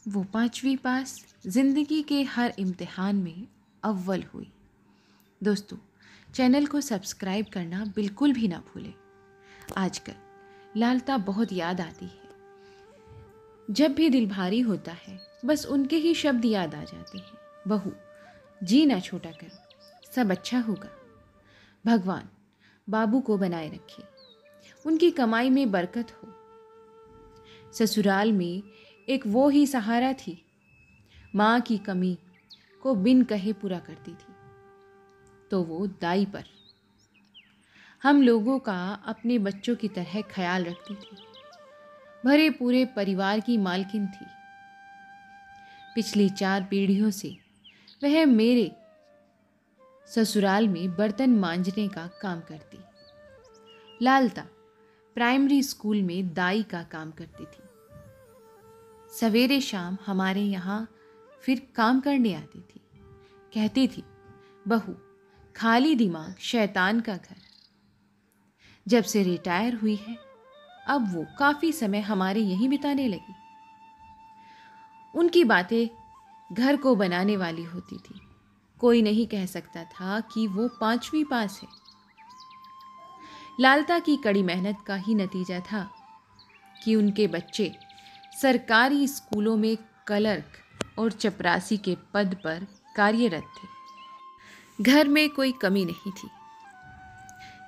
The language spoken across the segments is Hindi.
वो 5वीं पास, ज़िंदगी के हर इम्तिहान में अव्वल हुई। दोस्तों, चैनल को सब्सक्राइब करना बिल्कुल भी ना भूलें। आजकल लालता बहुत याद आती है। जब भी दिल भारी होता है, बस उनके ही शब्द याद आ जाते हैं। बहू, जी ना छोटा कर, सब अच्छा होगा। भगवान बाबू को बनाए रखे, उनकी कमाई में बरकत हो। ससुराल में एक वो ही सहारा थी, माँ की कमी को बिन कहे पूरा करती थी। तो वो दाई पर हम लोगों का अपने बच्चों की तरह ख्याल रखती थी। भरे पूरे परिवार की मालकिन थी। पिछली 4 पीढ़ियों से वह मेरे ससुराल में बर्तन मांजने का काम करती। लालता प्राइमरी स्कूल में दाई का काम करती थी। सवेरे शाम हमारे यहाँ फिर काम करने आती थी। कहती थी, बहू, खाली दिमाग शैतान का घर। जब से रिटायर हुई है, अब वो काफ़ी समय हमारे यहीं बिताने लगी। उनकी बातें घर को बनाने वाली होती थी। कोई नहीं कह सकता था कि वो 5वीं पास है। लालता की कड़ी मेहनत का ही नतीजा था कि उनके बच्चे सरकारी स्कूलों में क्लर्क और चपरासी के पद पर कार्यरत थे। घर में कोई कमी नहीं थी।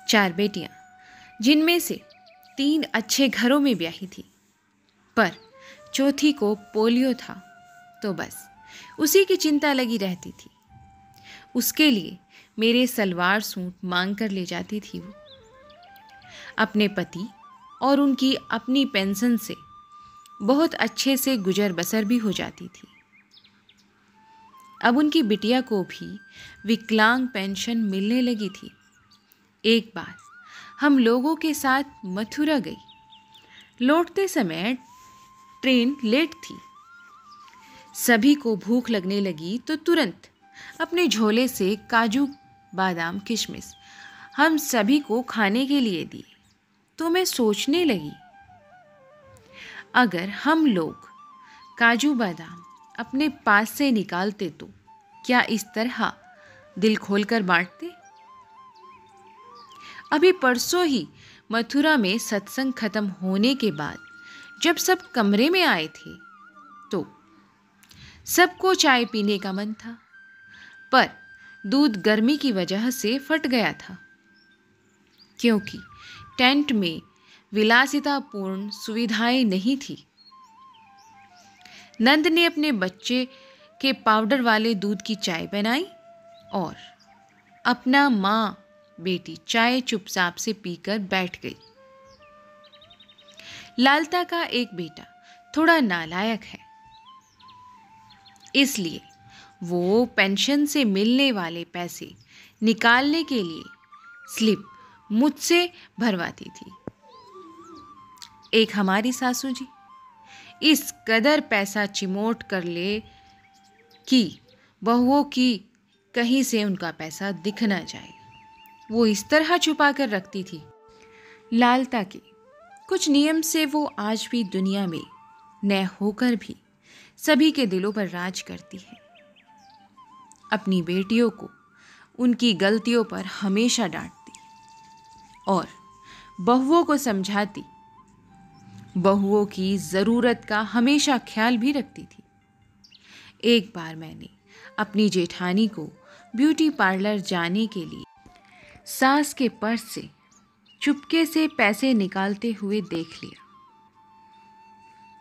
4 बेटियां, जिनमें से 3 अच्छे घरों में ब्याही थी, पर चौथी को पोलियो था, तो बस उसी की चिंता लगी रहती थी। उसके लिए मेरे सलवार सूट मांग कर ले जाती थी वो। अपने पति और उनकी अपनी पेंशन से बहुत अच्छे से गुजर बसर भी हो जाती थी। अब उनकी बिटिया को भी विकलांग पेंशन मिलने लगी थी। एक बार हम लोगों के साथ मथुरा गई। लौटते समय ट्रेन लेट थी। सभी को भूख लगने लगी तो तुरंत अपने झोले से काजू, बादाम, किशमिश हम सभी को खाने के लिए दिए। तो मैं सोचने लगी, अगर हम लोग काजू बादाम अपने पास से निकालते तो क्या इस तरह दिल खोलकर बांटते? अभी परसों ही मथुरा में सत्संग खत्म होने के बाद जब सब कमरे में आए थे, तो सबको चाय पीने का मन था, पर दूध गर्मी की वजह से फट गया था, क्योंकि टेंट में विलासितापूर्ण सुविधाएं नहीं थी। नंद ने अपने बच्चे के पाउडर वाले दूध की चाय बनाई और अपना माँ बेटी चाय चुपचाप से पीकर बैठ गई। लालता का एक बेटा थोड़ा नालायक है, इसलिए वो पेंशन से मिलने वाले पैसे निकालने के लिए स्लिप मुझसे भरवाती थी। एक हमारी सासू जी इस कदर पैसा चिमोट कर ले कि बहुओं की कहीं से उनका पैसा दिख ना जाए, वो इस तरह छुपा कर रखती थी। लालता के कुछ नियम से वो आज भी दुनिया में न होकर भी सभी के दिलों पर राज करती है। अपनी बेटियों को उनकी गलतियों पर हमेशा डांटती और बहुओं को समझाती, बहुओं की ज़रूरत का हमेशा ख्याल भी रखती थी। एक बार मैंने अपनी जेठानी को ब्यूटी पार्लर जाने के लिए सास के पर्स से चुपके से पैसे निकालते हुए देख लिया।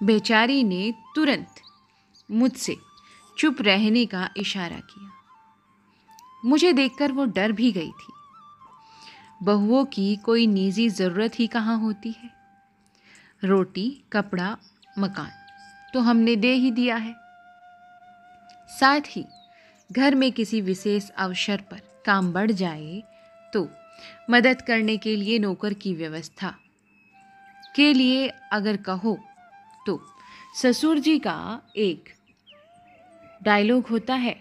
बेचारी ने तुरंत मुझसे चुप रहने का इशारा किया। मुझे देखकर वो डर भी गई थी। बहुओं की कोई निजी ज़रूरत ही कहाँ होती है। रोटी, कपड़ा, मकान तो हमने दे ही दिया है। साथ ही घर में किसी विशेष अवसर पर काम बढ़ जाए तो मदद करने के लिए नौकर की व्यवस्था के लिए अगर कहो तो ससुर जी का एक डायलॉग होता है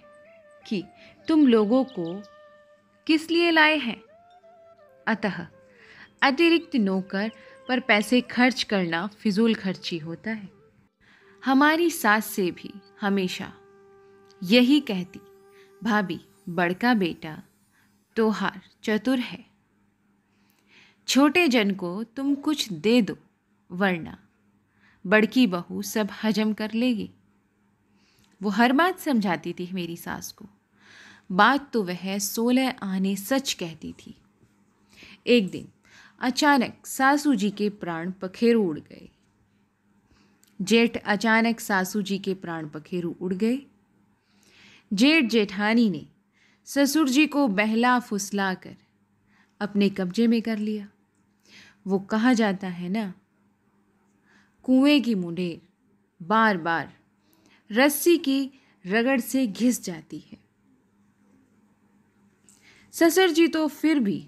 कि तुम लोगों को किस लिए लाए हैं। अतः अतिरिक्त नौकर पर पैसे खर्च करना फिजूल खर्ची होता है। हमारी सास से भी हमेशा यही कहती, भाभी बड़का बेटा तोहार चतुर है, छोटे जन को तुम कुछ दे दो वरना बड़की बहू सब हजम कर लेगी। वो हर बात समझाती थी मेरी सास को। बात तो वह 16 आने सच कहती थी। एक दिन अचानक सासू जी के प्राण पखेरु उड़ गए। जेठ अचानक सासू जी के प्राण पखेरु उड़ गए। जेठ जेठानी ने ससुर जी को बहला फुसला कर अपने कब्जे में कर लिया। वो कहा जाता है ना, कुएं की मुंडेर बार बार रस्सी की रगड़ से घिस जाती है। ससुर जी तो फिर भी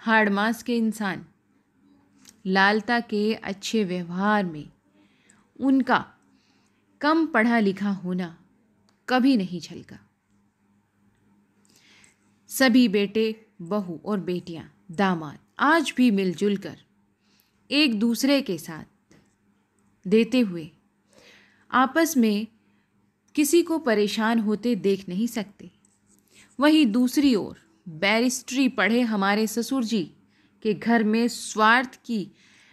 हाड़ मांस के इंसान। लालता के अच्छे व्यवहार में उनका कम पढ़ा लिखा होना कभी नहीं झलका। सभी बेटे, बहू और बेटियां, दामाद आज भी मिलजुल कर एक दूसरे के साथ देते हुए आपस में किसी को परेशान होते देख नहीं सकते। वहीं दूसरी ओर बैरिस्ट्री पढ़े हमारे ससुर जी के घर में स्वार्थ की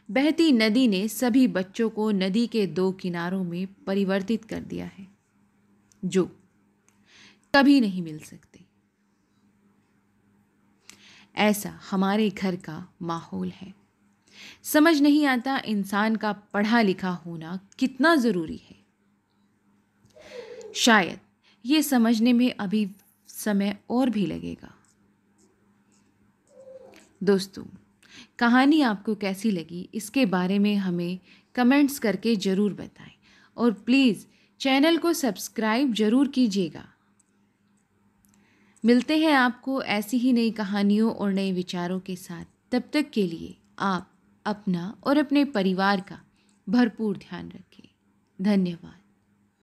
बहती नदी ने सभी बच्चों को नदी के दो किनारों में परिवर्तित कर दिया है, जो कभी नहीं मिल सकते। ऐसा हमारे घर का माहौल है। समझ नहीं आता इंसान का पढ़ा लिखा होना कितना ज़रूरी है। शायद ये समझने में अभी समय और भी लगेगा। दोस्तों, कहानी आपको कैसी लगी इसके बारे में हमें कमेंट्स करके ज़रूर बताएं और प्लीज़ चैनल को सब्सक्राइब ज़रूर कीजिएगा। मिलते हैं आपको ऐसी ही नई कहानियों और नए विचारों के साथ। तब तक के लिए आप अपना और अपने परिवार का भरपूर ध्यान रखें। धन्यवाद।